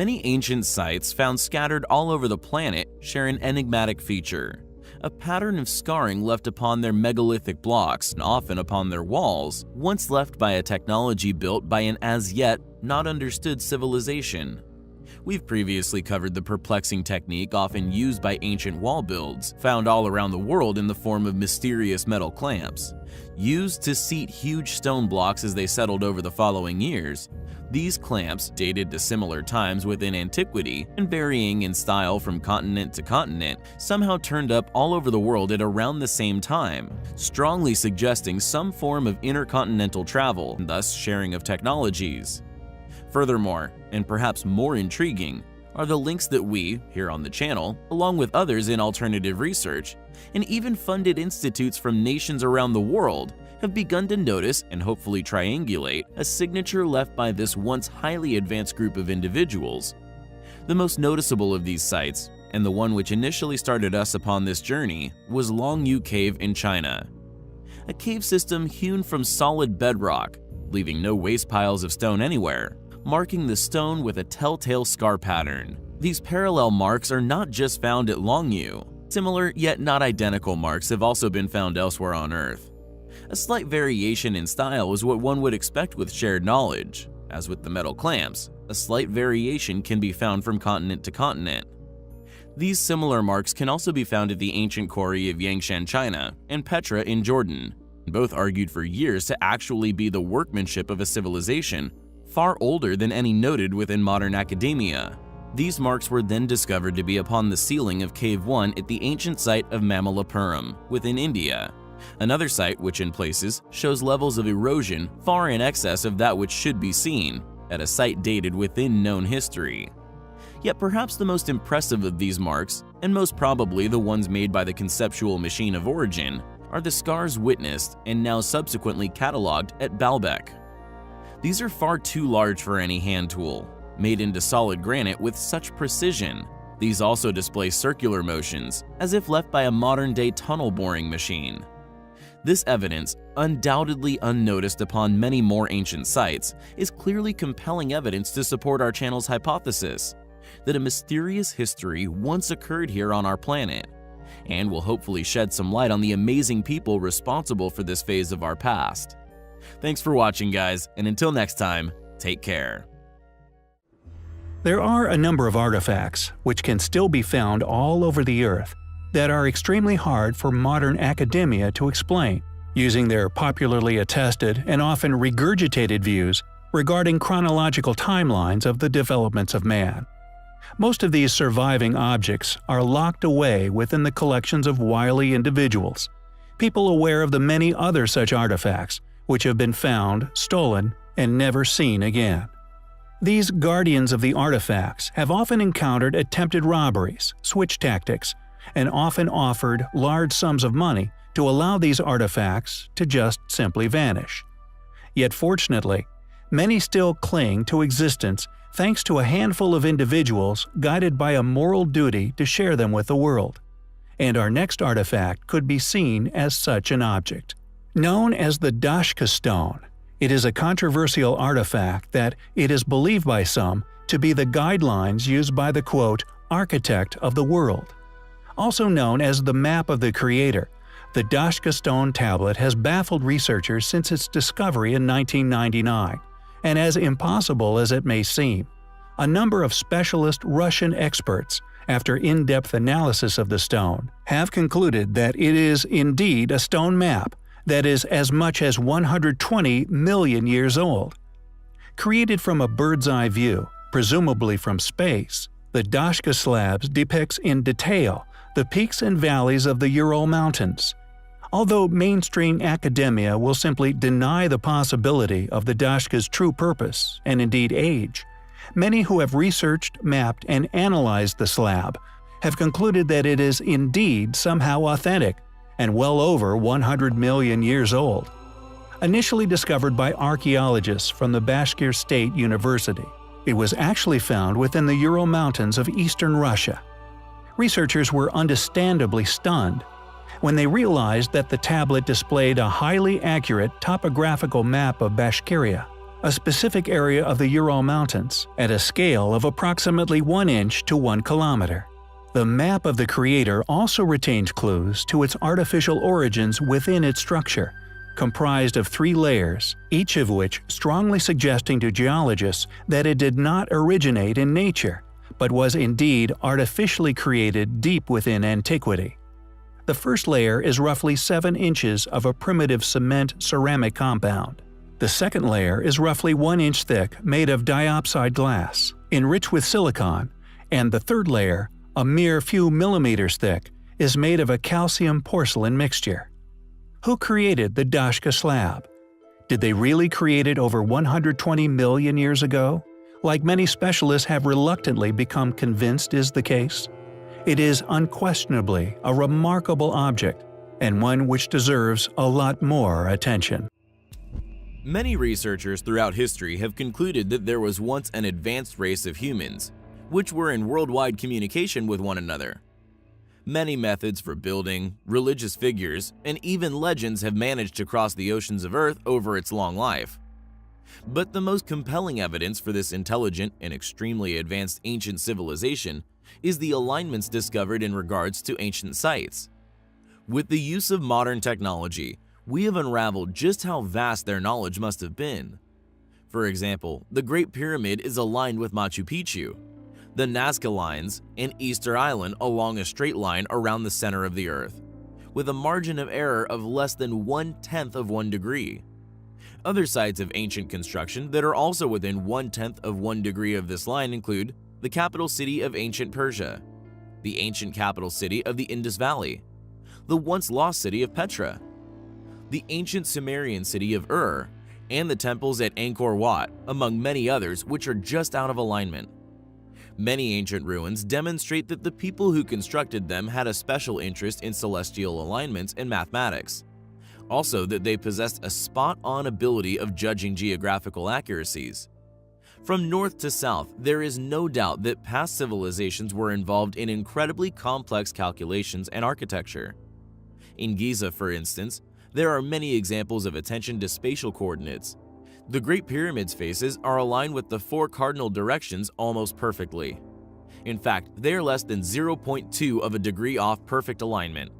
Many ancient sites found scattered all over the planet share an enigmatic feature: a pattern of scarring left upon their megalithic blocks and often upon their walls, once left by a technology built by an as yet not understood civilization. We've previously covered the perplexing technique often used by ancient wall builds, found all around the world in the form of mysterious metal clamps. Used to seat huge stone blocks as they settled over the following years, these clamps, dated to similar times within antiquity and varying in style from continent to continent, somehow turned up all over the world at around the same time, strongly suggesting some form of intercontinental travel and thus sharing of technologies. Furthermore, and perhaps more intriguing, are the links that we, here on the channel, along with others in alternative research, and even funded institutes from nations around the world, have begun to notice and hopefully triangulate a signature left by this once highly advanced group of individuals. The most noticeable of these sites, and the one which initially started us upon this journey, was Longyu Cave in China. A cave system hewn from solid bedrock, leaving no waste piles of stone anywhere, marking the stone with a telltale scar pattern. These parallel marks are not just found at Longyu. Similar yet not identical marks have also been found elsewhere on Earth. A slight variation in style is what one would expect with shared knowledge. As with the metal clamps, a slight variation can be found from continent to continent. These similar marks can also be found at the ancient quarry of Yangshan, China, and Petra in Jordan, both argued for years to actually be the workmanship of a civilization far older than any noted within modern academia. These marks were then discovered to be upon the ceiling of Cave 1 at the ancient site of Mamallapuram within India, another site which in places shows levels of erosion far in excess of that which should be seen at a site dated within known history. Yet perhaps the most impressive of these marks, and most probably the ones made by the conceptual machine of origin, are the scars witnessed and now subsequently catalogued at Baalbek. These are far too large for any hand tool, made into solid granite with such precision. These also display circular motions, as if left by a modern-day tunnel boring machine. This evidence, undoubtedly unnoticed upon many more ancient sites, is clearly compelling evidence to support our channel's hypothesis that a mysterious history once occurred here on our planet, and will hopefully shed some light on the amazing people responsible for this phase of our past. Thanks for watching, guys, and until next time, take care. There are a number of artifacts, which can still be found all over the Earth, that are extremely hard for modern academia to explain, using their popularly attested and often regurgitated views regarding chronological timelines of the developments of man. Most of these surviving objects are locked away within the collections of wily individuals, people aware of the many other such artifacts which have been found, stolen, and never seen again. These guardians of the artifacts have often encountered attempted robberies, switch tactics, and often offered large sums of money to allow these artifacts to just simply vanish. Yet fortunately, many still cling to existence thanks to a handful of individuals guided by a moral duty to share them with the world. And our next artifact could be seen as such an object. Known as the Dashka Stone, it is a controversial artifact that it is believed by some to be the guidelines used by the quote, architect of the world. Also known as the Map of the Creator, the Dashka Stone tablet has baffled researchers since its discovery in 1999, and as impossible as it may seem, a number of specialist Russian experts, after in-depth analysis of the stone, have concluded that it is indeed a stone map that is as much as 120 million years old. Created from a bird's-eye view, presumably from space, the Dashka slabs depicts in detail the peaks and valleys of the Ural Mountains. Although mainstream academia will simply deny the possibility of the Dashka's true purpose and indeed age, many who have researched, mapped, and analyzed the slab have concluded that it is indeed somehow authentic and well over 100 million years old. Initially discovered by archaeologists from the Bashkir State University, it was actually found within the Ural Mountains of eastern Russia. Researchers were understandably stunned when they realized that the tablet displayed a highly accurate topographical map of Bashkiria, a specific area of the Ural Mountains, at a scale of approximately 1 inch to 1 kilometer. The map of the Creator also retains clues to its artificial origins within its structure, comprised of 3 layers, each of which strongly suggesting to geologists that it did not originate in nature, but was indeed artificially created deep within antiquity. The first layer is roughly 7 inches of a primitive cement-ceramic compound. The second layer is roughly 1 inch thick, made of diopside glass, enriched with silicon, and the third layer, a mere few millimeters thick, is made of a calcium porcelain mixture. Who created the Dashka slab? Did they really create it over 120 million years ago, like many specialists have reluctantly become convinced is the case? It is unquestionably a remarkable object, and one which deserves a lot more attention. Many researchers throughout history have concluded that there was once an advanced race of humans, which were in worldwide communication with one another. Many methods for building, religious figures, and even legends have managed to cross the oceans of Earth over its long life. But the most compelling evidence for this intelligent and extremely advanced ancient civilization is the alignments discovered in regards to ancient sites. With the use of modern technology, we have unraveled just how vast their knowledge must have been. For example, the Great Pyramid is aligned with Machu Picchu, the Nazca Lines, and Easter Island along a straight line around the center of the Earth, with a margin of error of less than 1/10 of 1 degree. Other sites of ancient construction that are also within 1/10 of 1 degree of this line include the capital city of ancient Persia, the ancient capital city of the Indus Valley, the once lost city of Petra, the ancient Sumerian city of Ur, and the temples at Angkor Wat, among many others which are just out of alignment. Many ancient ruins demonstrate that the people who constructed them had a special interest in celestial alignments and mathematics. Also that they possessed a spot-on ability of judging geographical accuracies. From north to south, there is no doubt that past civilizations were involved in incredibly complex calculations and architecture. In Giza, for instance, there are many examples of attention to spatial coordinates. The Great Pyramid's faces are aligned with the 4 cardinal directions almost perfectly. In fact, they are less than 0.2 of a degree off perfect alignment.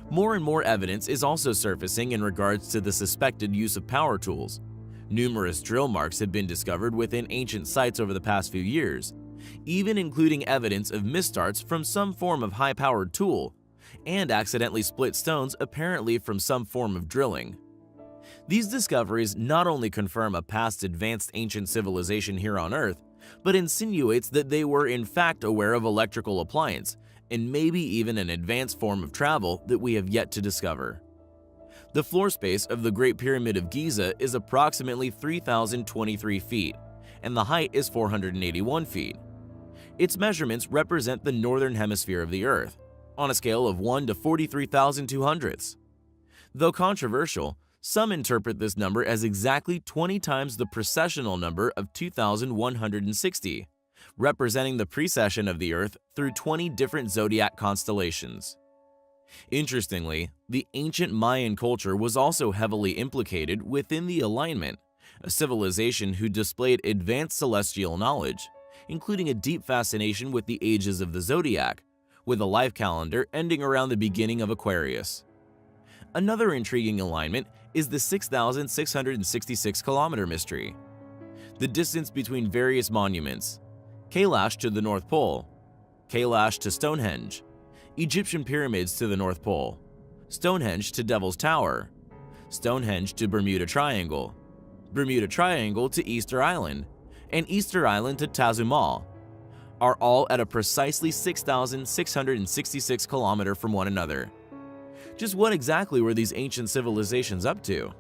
More and more evidence is also surfacing in regards to the suspected use of power tools. Numerous drill marks have been discovered within ancient sites over the past few years, even including evidence of misstarts from some form of high-powered tool, and accidentally split stones apparently from some form of drilling. These discoveries not only confirm a past advanced ancient civilization here on Earth, but insinuates that they were in fact aware of electrical appliance and maybe even an advanced form of travel that we have yet to discover. The floor space of the Great Pyramid of Giza is approximately 3,023 feet, and the height is 481 feet. Its measurements represent the northern hemisphere of the Earth, on a scale of 1 to 43,200. Though controversial, some interpret this number as exactly 20 times the precessional number of 2,160, representing the precession of the Earth through 20 different zodiac constellations. Interestingly, the ancient Mayan culture was also heavily implicated within the alignment, a civilization who displayed advanced celestial knowledge, including a deep fascination with the ages of the zodiac, with a life calendar ending around the beginning of Aquarius. Another intriguing alignment is the 6,666 kilometer mystery. The distance between various monuments: Kailash to the North Pole, Kailash to Stonehenge, Egyptian pyramids to the North Pole, Stonehenge to Devil's Tower, Stonehenge to Bermuda Triangle, Bermuda Triangle to Easter Island, and Easter Island to Tazumal, are all at a precisely 6,666 kilometers from one another. Just what exactly were these ancient civilizations up to?